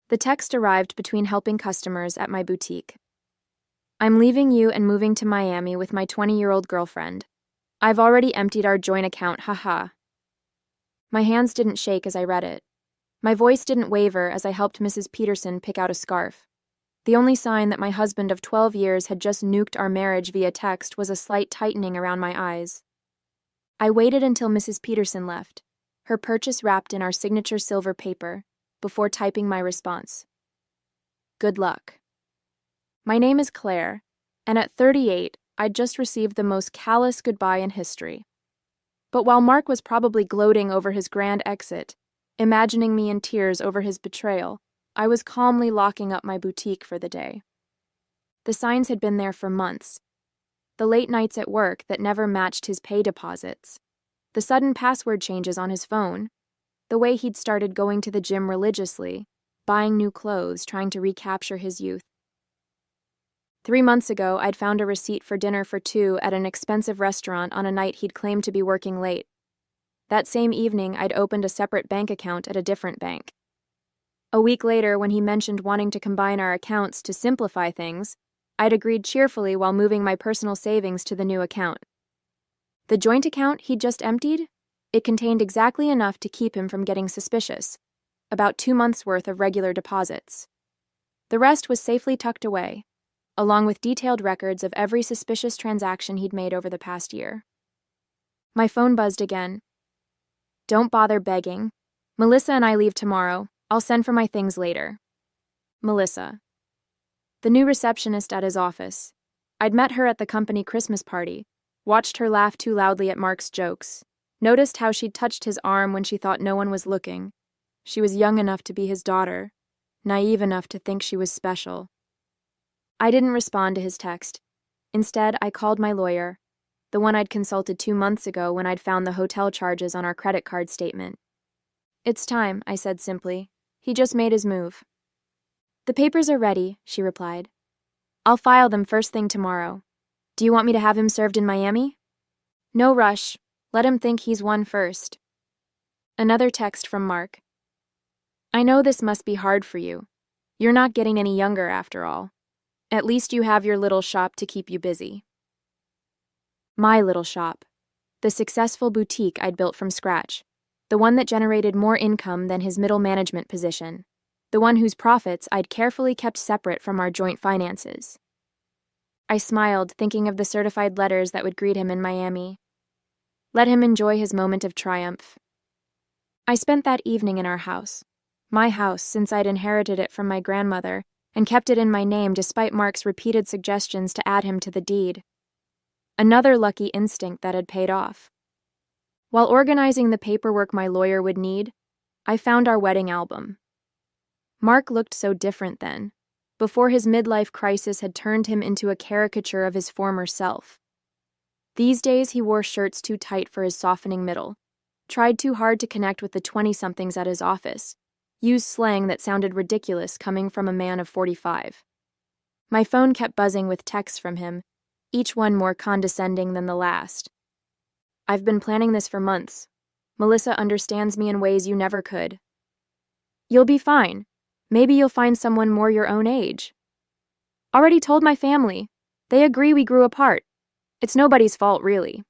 The text arrived between helping customers at my boutique. I'm leaving you and moving to Miami with my 20-year-old girlfriend. I've already emptied our joint account, haha. My hands didn't shake as I read it. My voice didn't waver as I helped Mrs. Peterson pick out a scarf. The only sign that my husband of 12 years had just nuked our marriage via text was a slight tightening around my eyes. I waited until Mrs. Peterson left, her purchase wrapped in our signature silver paper, before typing my response. Good luck. My name is Claire, and at 38, I'd just received the most callous goodbye in history. But while Mark was probably gloating over his grand exit, imagining me in tears over his betrayal, I was calmly locking up my boutique for the day. The signs had been there for months. The late nights at work that never matched his pay deposits. The sudden password changes on his phone. The way he'd started going to the gym religiously, buying new clothes, trying to recapture his youth. 3 months ago, I'd found a receipt for dinner for two at an expensive restaurant on a night he'd claimed to be working late. That same evening, I'd opened a separate bank account at a different bank. A week later, when he mentioned wanting to combine our accounts to simplify things, I'd agreed cheerfully while moving my personal savings to the new account. The joint account he'd just emptied? It contained exactly enough to keep him from getting suspicious, about 2 months' worth of regular deposits. The rest was safely tucked away, along with detailed records of every suspicious transaction he'd made over the past year. My phone buzzed again. Don't bother begging. Melissa and I leave tomorrow. I'll send for my things later. Melissa. The new receptionist at his office. I'd met her at the company Christmas party, watched her laugh too loudly at Mark's jokes, noticed how she'd touched his arm when she thought no one was looking. She was young enough to be his daughter, naive enough to think she was special. I didn't respond to his text. Instead, I called my lawyer, the one I'd consulted 2 months ago when I'd found the hotel charges on our credit card statement. It's time, I said simply. He just made his move. The papers are ready, she replied. I'll file them first thing tomorrow. Do you want me to have him served in Miami? No rush. Let him think he's won first. Another text from Mark. I know this must be hard for you. You're not getting any younger after all. At least you have your little shop to keep you busy. My little shop. The successful boutique I'd built from scratch. The one that generated more income than his middle management position. The one whose profits I'd carefully kept separate from our joint finances. I smiled, thinking of the certified letters that would greet him in Miami. Let him enjoy his moment of triumph. I spent that evening in our house. My house, since I'd inherited it from my grandmother, and kept it in my name despite Mark's repeated suggestions to add him to the deed. Another lucky instinct that had paid off. While organizing the paperwork my lawyer would need, I found our wedding album. Mark looked so different then, before his midlife crisis had turned him into a caricature of his former self. These days he wore shirts too tight for his softening middle, tried too hard to connect with the 20-somethings at his office, used slang that sounded ridiculous coming from a man of 45. My phone kept buzzing with texts from him, each one more condescending than the last. I've been planning this for months. Melissa understands me in ways you never could. You'll be fine. Maybe you'll find someone more your own age. Already told my family. They agree we grew apart. It's nobody's fault, really.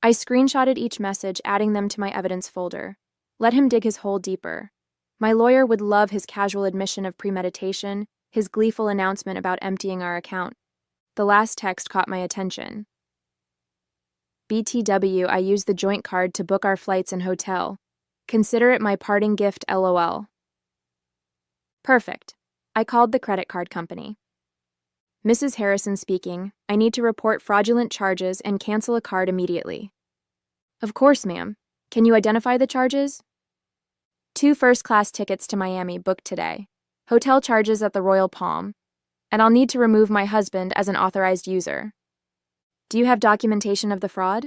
I screenshotted each message, adding them to my evidence folder. Let him dig his hole deeper. My lawyer would love his casual admission of premeditation, his gleeful announcement about emptying our account. The last text caught my attention. BTW, I used the joint card to book our flights and hotel. Consider it my parting gift, LOL. Perfect. I called the credit card company. Mrs. Harrison speaking. I need to report fraudulent charges and cancel a card immediately. Of course, ma'am. Can you identify the charges? 2 first-class tickets to Miami booked today. Hotel charges at the Royal Palm. And I'll need to remove my husband as an authorized user. Do you have documentation of the fraud?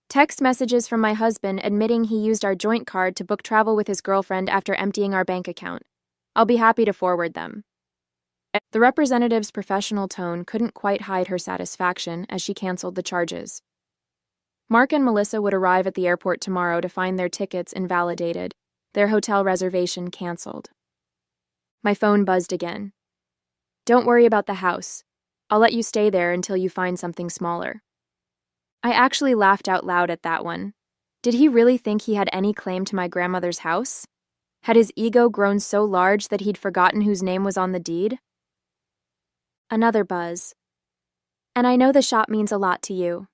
Text messages from my husband admitting he used our joint card to book travel with his girlfriend after emptying our bank account. I'll be happy to forward them. The representative's professional tone couldn't quite hide her satisfaction as she canceled the charges. Mark and Melissa would arrive at the airport tomorrow to find their tickets invalidated, their hotel reservation canceled. My phone buzzed again. Don't worry about the house. I'll let you stay there until you find something smaller. I actually laughed out loud at that one. Did he really think he had any claim to my grandmother's house? Had his ego grown so large that he'd forgotten whose name was on the deed? Another buzz. And I know the shop means a lot to you.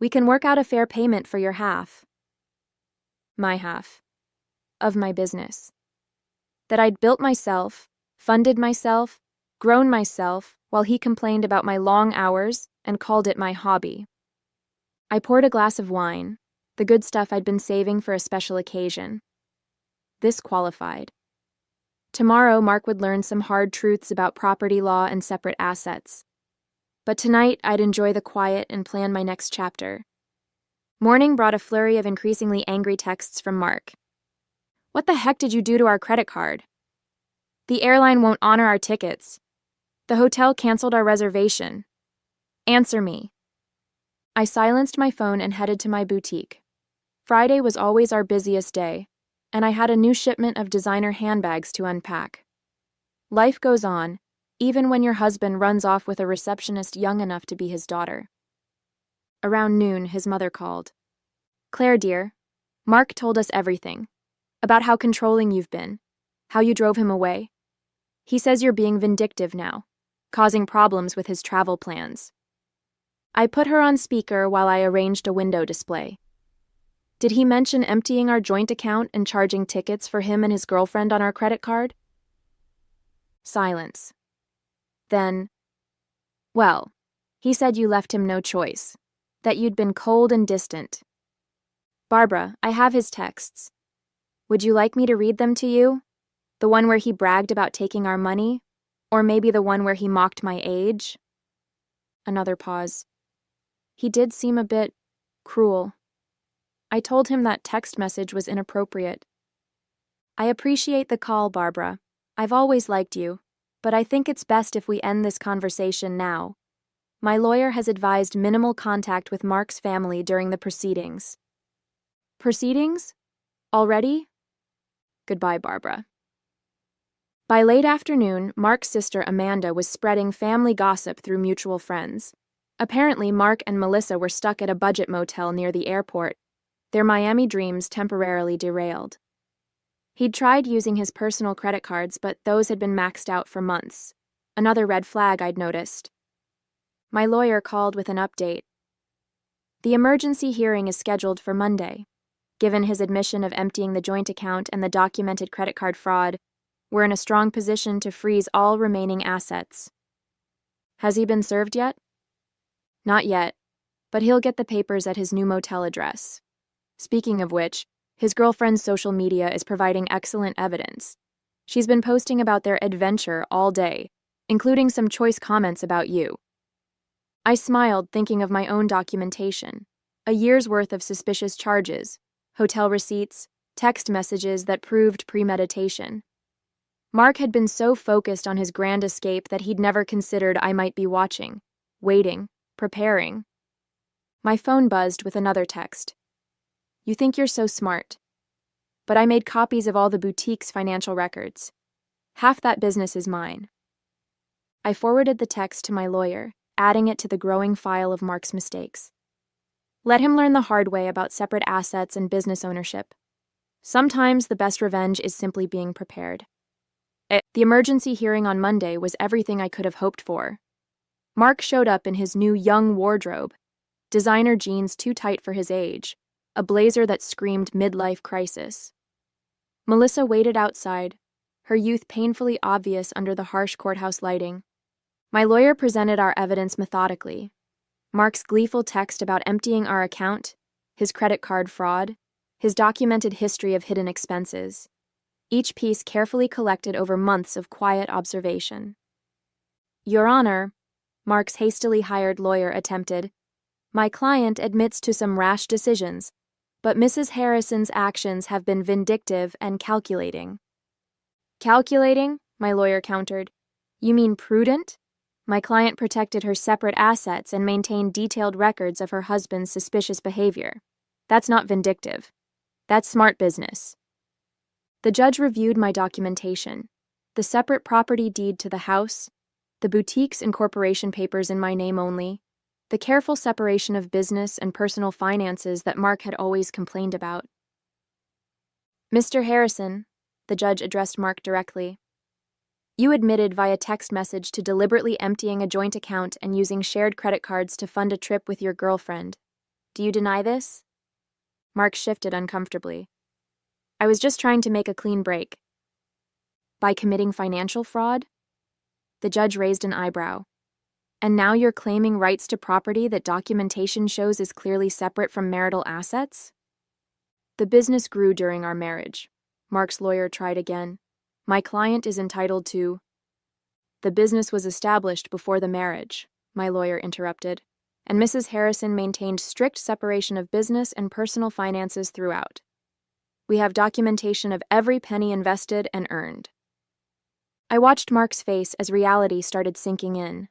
We can work out a fair payment for your half. My half. Of my business. That I'd built myself, funded myself, grown myself, while he complained about my long hours and called it my hobby. I poured a glass of wine, the good stuff I'd been saving for a special occasion. This qualified. Tomorrow, Mark would learn some hard truths about property law and separate assets. But tonight, I'd enjoy the quiet and plan my next chapter. Morning brought a flurry of increasingly angry texts from Mark. What the heck did you do to our credit card? The airline won't honor our tickets. The hotel canceled our reservation. Answer me. I silenced my phone and headed to my boutique. Friday was always our busiest day, and I had a new shipment of designer handbags to unpack. Life goes on, even when your husband runs off with a receptionist young enough to be his daughter. Around noon, his mother called. Claire, dear, Mark told us everything. About how controlling you've been, how you drove him away. He says you're being vindictive now, causing problems with his travel plans. I put her on speaker while I arranged a window display. Did he mention emptying our joint account and charging tickets for him and his girlfriend on our credit card? Silence. Then, well, he said you left him no choice, that you'd been cold and distant. Barbara, I have his texts. Would you like me to read them to you? The one where he bragged about taking our money? Or maybe the one where he mocked my age? Another pause. He did seem a bit cruel. I told him that text message was inappropriate. I appreciate the call, Barbara. I've always liked you, but I think it's best if we end this conversation now. My lawyer has advised minimal contact with Mark's family during the proceedings. Proceedings? Already? Goodbye, Barbara. By late afternoon, Mark's sister Amanda was spreading family gossip through mutual friends. Apparently, Mark and Melissa were stuck at a budget motel near the airport, their Miami dreams temporarily derailed. He'd tried using his personal credit cards, but those had been maxed out for months. Another red flag I'd noticed. My lawyer called with an update. The emergency hearing is scheduled for Monday. Given his admission of emptying the joint account and the documented credit card fraud, we're in a strong position to freeze all remaining assets. Has he been served yet? Not yet, but he'll get the papers at his new motel address. Speaking of which, his girlfriend's social media is providing excellent evidence. She's been posting about their adventure all day, including some choice comments about you. I smiled, thinking of my own documentation. A year's worth of suspicious charges, hotel receipts, text messages that proved premeditation. Mark had been so focused on his grand escape that he'd never considered I might be watching, waiting, preparing. My phone buzzed with another text. You think you're so smart. But I made copies of all the boutique's financial records. Half that business is mine. I forwarded the text to my lawyer, adding it to the growing file of Mark's mistakes. Let him learn the hard way about separate assets and business ownership. Sometimes the best revenge is simply being prepared. The emergency hearing on Monday was everything I could have hoped for. Mark showed up in his new young wardrobe, designer jeans too tight for his age, a blazer that screamed midlife crisis. Melissa waited outside, her youth painfully obvious under the harsh courthouse lighting. My lawyer presented our evidence methodically. Mark's gleeful text about emptying our account, his credit card fraud, his documented history of hidden expenses. Each piece carefully collected over months of quiet observation. Your Honor, Mark's hastily hired lawyer attempted, my client admits to some rash decisions, but Mrs. Harrison's actions have been vindictive and calculating. Calculating? My lawyer countered. You mean prudent? My client protected her separate assets and maintained detailed records of her husband's suspicious behavior. That's not vindictive. That's smart business. The judge reviewed my documentation. The separate property deed to the house, the boutique's incorporation papers in my name only, the careful separation of business and personal finances that Mark had always complained about. Mr. Harrison, the judge addressed Mark directly, you admitted via text message to deliberately emptying a joint account and using shared credit cards to fund a trip with your girlfriend. Do you deny this? Mark shifted uncomfortably. I was just trying to make a clean break. By committing financial fraud? The judge raised an eyebrow. And now you're claiming rights to property that documentation shows is clearly separate from marital assets? The business grew during our marriage. Mark's lawyer tried again. My client is entitled to... The business was established before the marriage, my lawyer interrupted, and Mrs. Harrison maintained strict separation of business and personal finances throughout. We have documentation of every penny invested and earned. I watched Mark's face as reality started sinking in.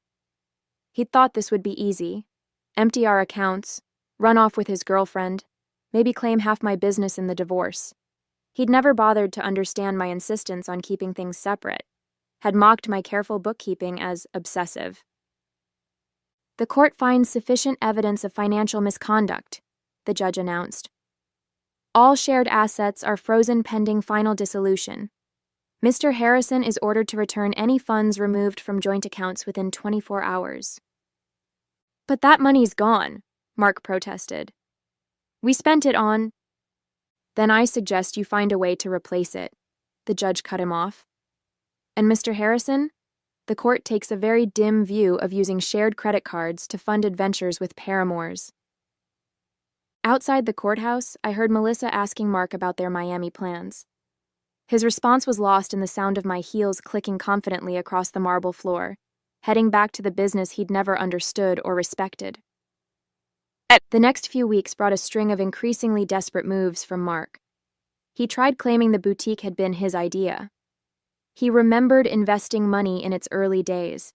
He'd thought this would be easy. Empty our accounts, run off with his girlfriend, maybe claim half my business in the divorce. He'd never bothered to understand my insistence on keeping things separate, had mocked my careful bookkeeping as obsessive. The court finds sufficient evidence of financial misconduct, the judge announced. All shared assets are frozen pending final dissolution. Mr. Harrison is ordered to return any funds removed from joint accounts within 24 hours. But that money's gone, Mark protested. We spent it on... Then I suggest you find a way to replace it, the judge cut him off. And Mr. Harrison, the court takes a very dim view of using shared credit cards to fund adventures with paramours. Outside the courthouse, I heard Melissa asking Mark about their Miami plans. His response was lost in the sound of my heels clicking confidently across the marble floor, heading back to the business he'd never understood or respected. The next few weeks brought a string of increasingly desperate moves from Mark. He tried claiming the boutique had been his idea. He remembered investing money in its early days.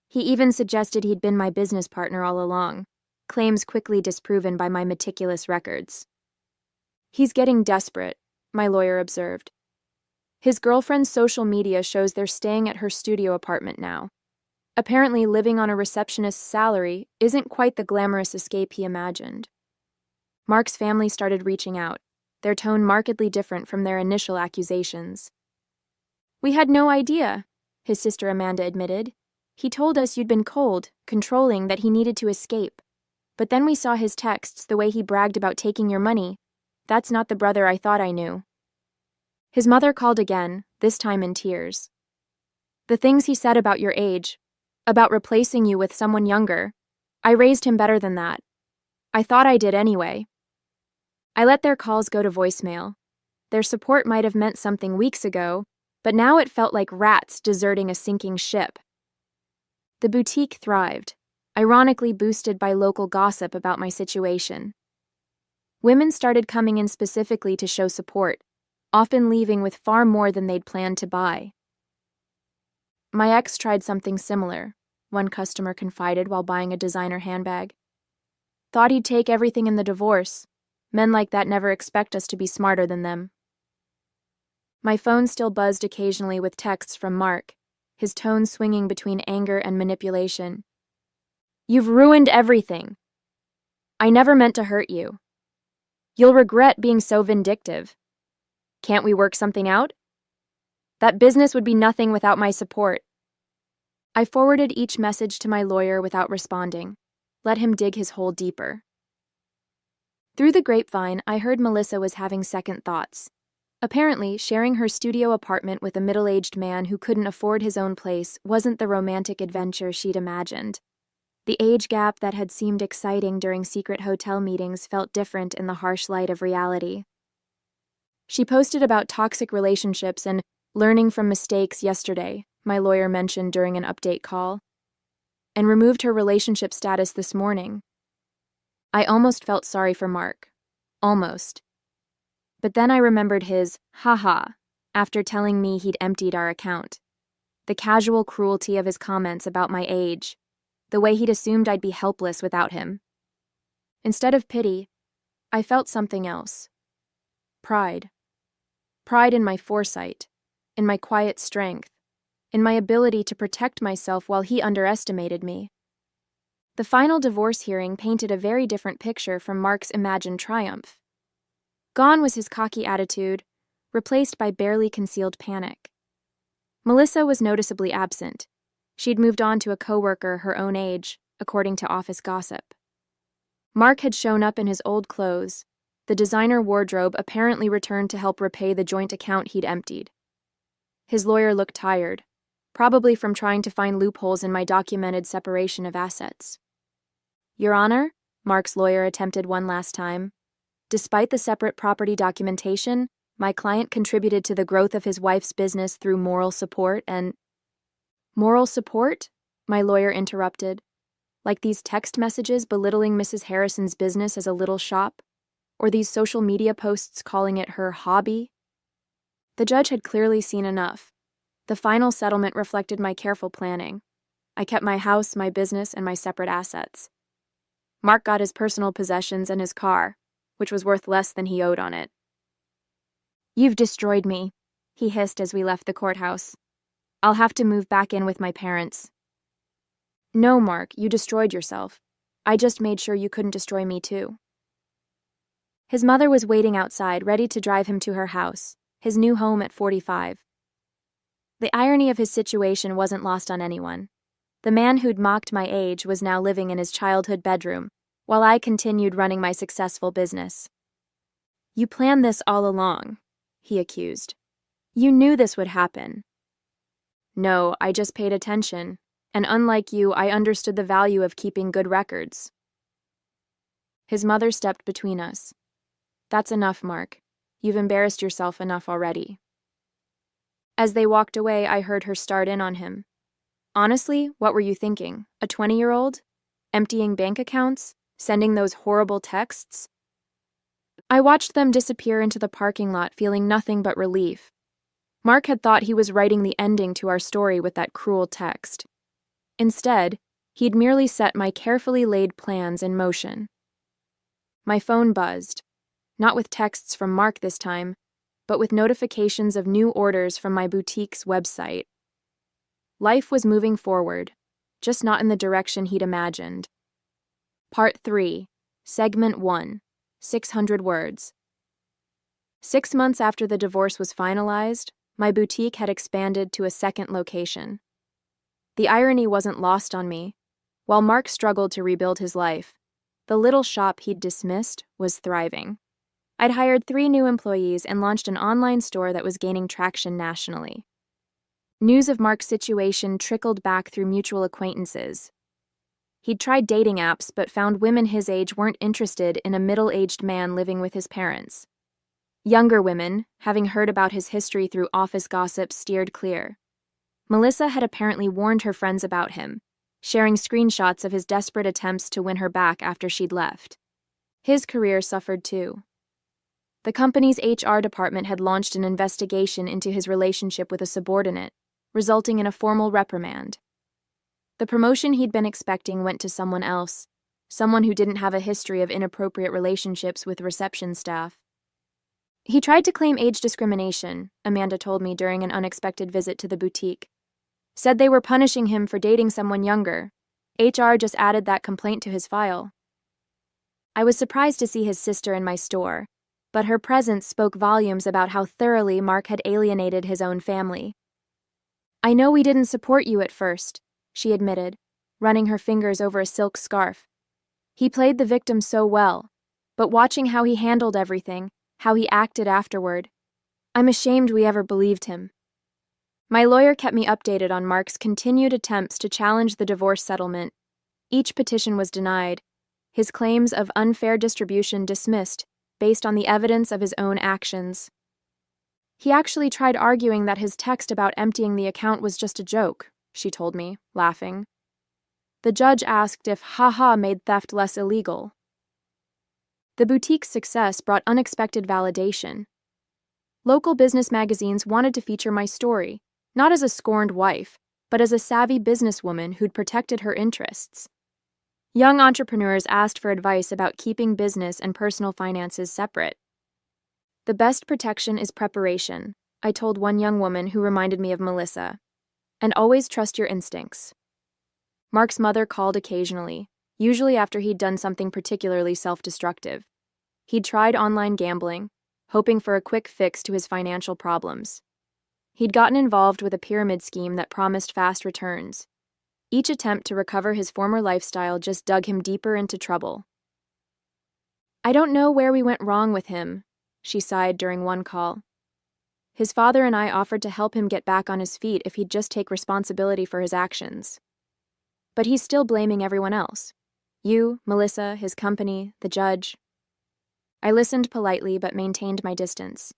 He even suggested he'd been my business partner all along, claims quickly disproven by my meticulous records. He's getting desperate, my lawyer observed. His girlfriend's social media shows they're staying at her studio apartment now. Apparently, living on a receptionist's salary isn't quite the glamorous escape he imagined. Mark's family started reaching out, their tone markedly different from their initial accusations. We had no idea, his sister Amanda admitted. He told us you'd been cold, controlling, that he needed to escape. But then we saw his texts, the way he bragged about taking your money. That's not the brother I thought I knew. His mother called again, this time in tears. The things he said about your age, about replacing you with someone younger, I raised him better than that. I thought I did anyway. I let their calls go to voicemail. Their support might have meant something weeks ago, but now it felt like rats deserting a sinking ship. The boutique thrived, ironically boosted by local gossip about my situation. Women started coming in specifically to show support, often leaving with far more than they'd planned to buy. My ex tried something similar, one customer confided while buying a designer handbag. Thought he'd take everything in the divorce. Men like that never expect us to be smarter than them. My phone still buzzed occasionally with texts from Mark, his tone swinging between anger and manipulation. You've ruined everything. I never meant to hurt you. You'll regret being so vindictive. Can't we work something out? That business would be nothing without my support. I forwarded each message to my lawyer without responding, let him dig his hole deeper. Through the grapevine, I heard Melissa was having second thoughts. Apparently, sharing her studio apartment with a middle-aged man who couldn't afford his own place wasn't the romantic adventure she'd imagined. The age gap that had seemed exciting during secret hotel meetings felt different in the harsh light of reality. She posted about toxic relationships and learning from mistakes yesterday, my lawyer mentioned during an update call, and removed her relationship status this morning. I almost felt sorry for Mark. Almost. But then I remembered his ha-ha after telling me he'd emptied our account. The casual cruelty of his comments about my age, the way he'd assumed I'd be helpless without him. Instead of pity, I felt something else. Pride. Pride in my foresight, in my quiet strength, in my ability to protect myself while he underestimated me. The final divorce hearing painted a very different picture from Mark's imagined triumph. Gone was his cocky attitude, replaced by barely concealed panic. Melissa was noticeably absent. She'd moved on to a coworker her own age, according to office gossip. Mark had shown up in his old clothes, the designer wardrobe apparently returned to help repay the joint account he'd emptied. His lawyer looked tired, probably from trying to find loopholes in my documented separation of assets. Your Honor, Mark's lawyer attempted one last time. Despite the separate property documentation, my client contributed to the growth of his wife's business through moral support and... Moral support? My lawyer interrupted. Like these text messages belittling Mrs. Harrison's business as a little shop? Or these social media posts calling it her hobby? The judge had clearly seen enough. The final settlement reflected my careful planning. I kept my house, my business, and my separate assets. Mark got his personal possessions and his car, which was worth less than he owed on it. You've destroyed me, he hissed as we left the courthouse. I'll have to move back in with my parents. No, Mark, you destroyed yourself. I just made sure you couldn't destroy me too. His mother was waiting outside, ready to drive him to her house, his new home at 45. The irony of his situation wasn't lost on anyone. The man who'd mocked my age was now living in his childhood bedroom, while I continued running my successful business. You planned this all along, he accused. You knew this would happen. No, I just paid attention, and unlike you, I understood the value of keeping good records. His mother stepped between us. That's enough, Mark. You've embarrassed yourself enough already. As they walked away, I heard her start in on him. Honestly, what were you thinking? A 20-year-old? Emptying bank accounts? Sending those horrible texts? I watched them disappear into the parking lot, feeling nothing but relief. Mark had thought he was writing the ending to our story with that cruel text. Instead, he'd merely set my carefully laid plans in motion. My phone buzzed. Not with texts from Mark this time, but with notifications of new orders from my boutique's website. Life was moving forward, just not in the direction he'd imagined. Part 3, Segment 1, 600 words. 6 months after the divorce was finalized, my boutique had expanded to a second location. The irony wasn't lost on me. While Mark struggled to rebuild his life, the little shop he'd dismissed was thriving. I'd hired 3 new employees and launched an online store that was gaining traction nationally. News of Mark's situation trickled back through mutual acquaintances. He'd tried dating apps but found women his age weren't interested in a middle-aged man living with his parents. Younger women, having heard about his history through office gossip, steered clear. Melissa had apparently warned her friends about him, sharing screenshots of his desperate attempts to win her back after she'd left. His career suffered too. The company's HR department had launched an investigation into his relationship with a subordinate, resulting in a formal reprimand. The promotion he'd been expecting went to someone else, someone who didn't have a history of inappropriate relationships with reception staff. He tried to claim age discrimination, Amanda told me during an unexpected visit to the boutique. Said they were punishing him for dating someone younger. HR just added that complaint to his file. I was surprised to see his sister in my store, but her presence spoke volumes about how thoroughly Mark had alienated his own family. I know we didn't support you at first, she admitted, running her fingers over a silk scarf. He played the victim so well, but watching how he handled everything, how he acted afterward, I'm ashamed we ever believed him. My lawyer kept me updated on Mark's continued attempts to challenge the divorce settlement. Each petition was denied, his claims of unfair distribution dismissed, based on the evidence of his own actions. He actually tried arguing that his text about emptying the account was just a joke, she told me, laughing. The judge asked if "haha" made theft less illegal. The boutique's success brought unexpected validation. Local business magazines wanted to feature my story, not as a scorned wife, but as a savvy businesswoman who'd protected her interests. Young entrepreneurs asked for advice about keeping business and personal finances separate. The best protection is preparation, I told one young woman who reminded me of Melissa. And always trust your instincts. Mark's mother called occasionally, usually after he'd done something particularly self-destructive. He'd tried online gambling, hoping for a quick fix to his financial problems. He'd gotten involved with a pyramid scheme that promised fast returns. Each attempt to recover his former lifestyle just dug him deeper into trouble. I don't know where we went wrong with him, she sighed during one call. His father and I offered to help him get back on his feet if he'd just take responsibility for his actions. But he's still blaming everyone else. You, Melissa, his company, the judge. I listened politely but maintained my distance.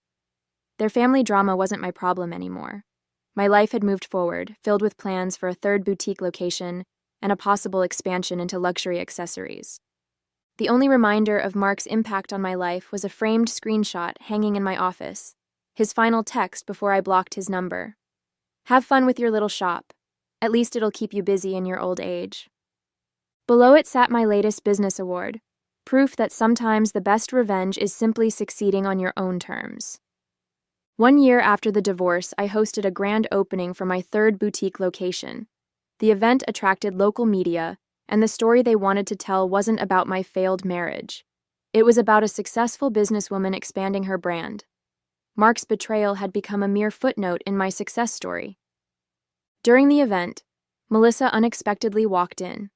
Their family drama wasn't my problem anymore. My life had moved forward, filled with plans for a third boutique location and a possible expansion into luxury accessories. The only reminder of Mark's impact on my life was a framed screenshot hanging in my office, his final text before I blocked his number. Have fun with your little shop. At least it'll keep you busy in your old age. Below it sat my latest business award, proof that sometimes the best revenge is simply succeeding on your own terms. 1 year after the divorce, I hosted a grand opening for my third boutique location. The event attracted local media, and the story they wanted to tell wasn't about my failed marriage. It was about a successful businesswoman expanding her brand. Mark's betrayal had become a mere footnote in my success story. During the event, Melissa unexpectedly walked in.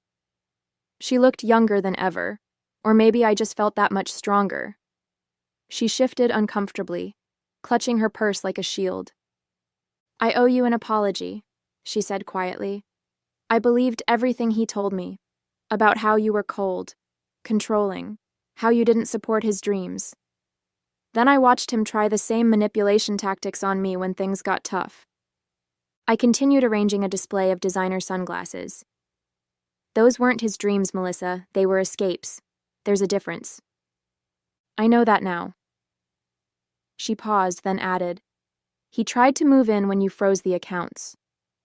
She looked younger than ever, or maybe I just felt that much stronger. She shifted uncomfortably, clutching her purse like a shield. I owe you an apology, she said quietly. I believed everything he told me, about how you were cold, controlling, how you didn't support his dreams. Then I watched him try the same manipulation tactics on me when things got tough. I continued arranging a display of designer sunglasses. Those weren't his dreams, Melissa. They were escapes. There's a difference. I know that now. She paused, then added, He tried to move in when you froze the accounts.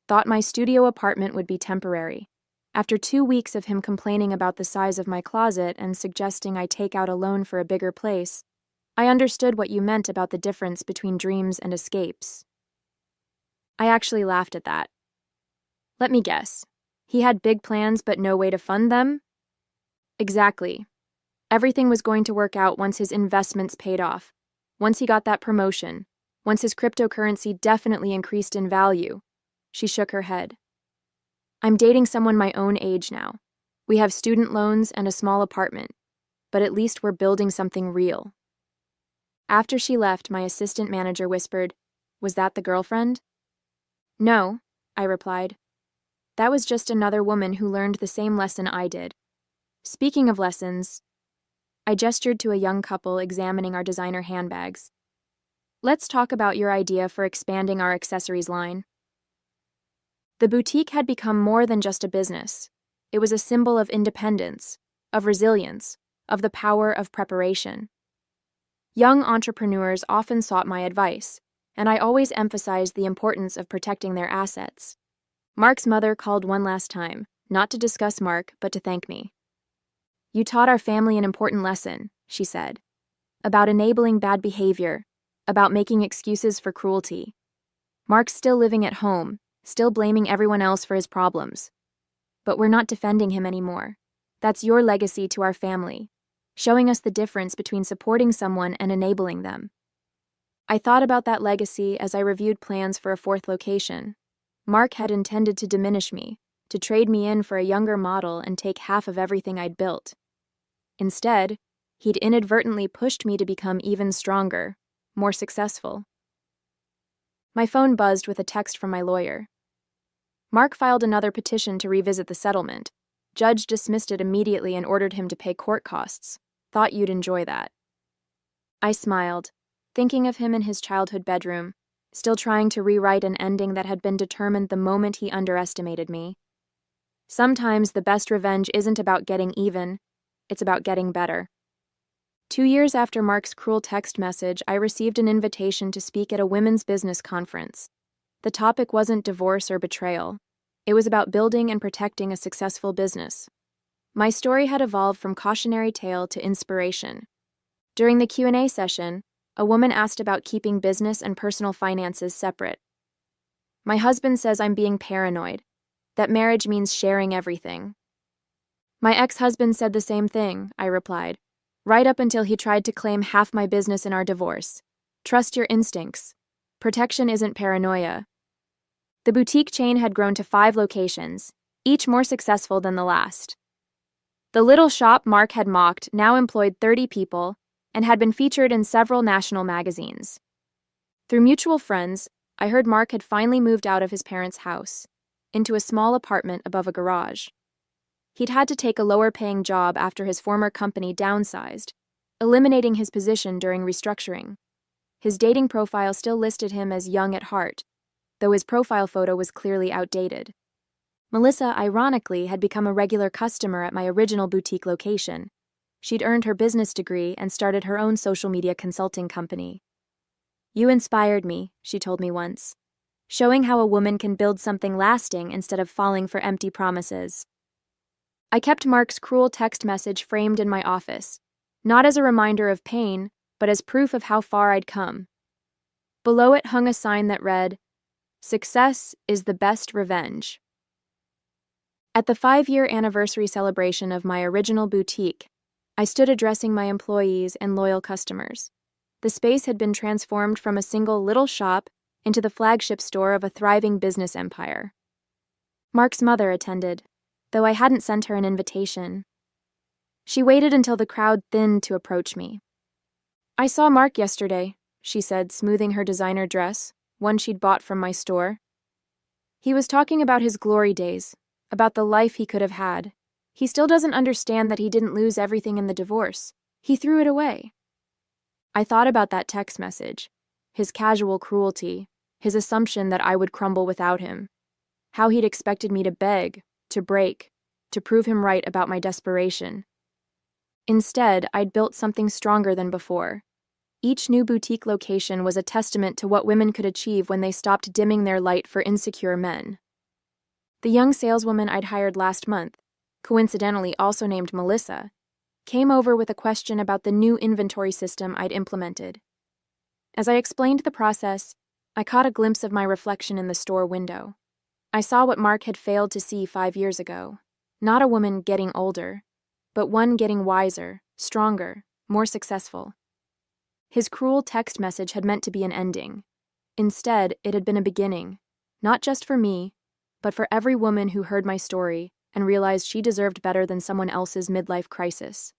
Thought my studio apartment would be temporary. After 2 weeks of him complaining about the size of my closet and suggesting I take out a loan for a bigger place, I understood what you meant about the difference between dreams and escapes. I actually laughed at that. Let me guess. He had big plans but no way to fund them? Exactly. Everything was going to work out once his investments paid off, once he got that promotion, once his cryptocurrency definitely increased in value. She shook her head. I'm dating someone my own age now. We have student loans and a small apartment, but at least we're building something real. After she left, my assistant manager whispered, Was that the girlfriend? No, I replied. That was just another woman who learned the same lesson I did. Speaking of lessons, I gestured to a young couple examining our designer handbags. Let's talk about your idea for expanding our accessories line. The boutique had become more than just a business. It was a symbol of independence, of resilience, of the power of preparation. Young entrepreneurs often sought my advice, and I always emphasized the importance of protecting their assets. Mark's mother called one last time, not to discuss Mark, but to thank me. You taught our family an important lesson, she said, about enabling bad behavior, about making excuses for cruelty. Mark's still living at home, still blaming everyone else for his problems. But we're not defending him anymore. That's your legacy to our family, showing us the difference between supporting someone and enabling them. I thought about that legacy as I reviewed plans for a fourth location. Mark had intended to diminish me, to trade me in for a younger model and take half of everything I'd built. Instead, he'd inadvertently pushed me to become even stronger, more successful. My phone buzzed with a text from my lawyer. Mark filed another petition to revisit the settlement. Judge dismissed it immediately and ordered him to pay court costs. Thought you'd enjoy that. I smiled, thinking of him in his childhood bedroom, still trying to rewrite an ending that had been determined the moment he underestimated me. Sometimes the best revenge isn't about getting even, it's about getting better. 2 years after Mark's cruel text message, I received an invitation to speak at a women's business conference. The topic wasn't divorce or betrayal. It was about building and protecting a successful business. My story had evolved from cautionary tale to inspiration. During the Q&A session, a woman asked about keeping business and personal finances separate. My husband says I'm being paranoid, that marriage means sharing everything. My ex-husband said the same thing, I replied, right up until he tried to claim half my business in our divorce. Trust your instincts. Protection isn't paranoia. The boutique chain had grown to 5 locations, each more successful than the last. The little shop Mark had mocked now employed 30 people and had been featured in several national magazines. Through mutual friends, I heard Mark had finally moved out of his parents' house, into a small apartment above a garage. He'd had to take a lower-paying job after his former company downsized, eliminating his position during restructuring. His dating profile still listed him as young at heart, though his profile photo was clearly outdated. Melissa, ironically, had become a regular customer at my original boutique location. She'd earned her business degree and started her own social media consulting company. "You inspired me," she told me once, showing how a woman can build something lasting instead of falling for empty promises. I kept Mark's cruel text message framed in my office, not as a reminder of pain, but as proof of how far I'd come. Below it hung a sign that read, "Success is the best revenge." At the 5-year anniversary celebration of my original boutique, I stood addressing my employees and loyal customers. The space had been transformed from a single little shop into the flagship store of a thriving business empire. Mark's mother attended, though I hadn't sent her an invitation. She waited until the crowd thinned to approach me. "I saw Mark yesterday," she said, smoothing her designer dress, one she'd bought from my store. "He was talking about his glory days, about the life he could have had. He still doesn't understand that he didn't lose everything in the divorce. He threw it away." I thought about that text message, his casual cruelty, his assumption that I would crumble without him, how he'd expected me to beg, to break, to prove him right about my desperation. Instead, I'd built something stronger than before. Each new boutique location was a testament to what women could achieve when they stopped dimming their light for insecure men. The young saleswoman I'd hired last month, coincidentally also named Melissa, came over with a question about the new inventory system I'd implemented. As I explained the process, I caught a glimpse of my reflection in the store window. I saw what Mark had failed to see 5 years ago. Not a woman getting older, but one getting wiser, stronger, more successful. His cruel text message had meant to be an ending. Instead, it had been a beginning, not just for me, but for every woman who heard my story and realized she deserved better than someone else's midlife crisis.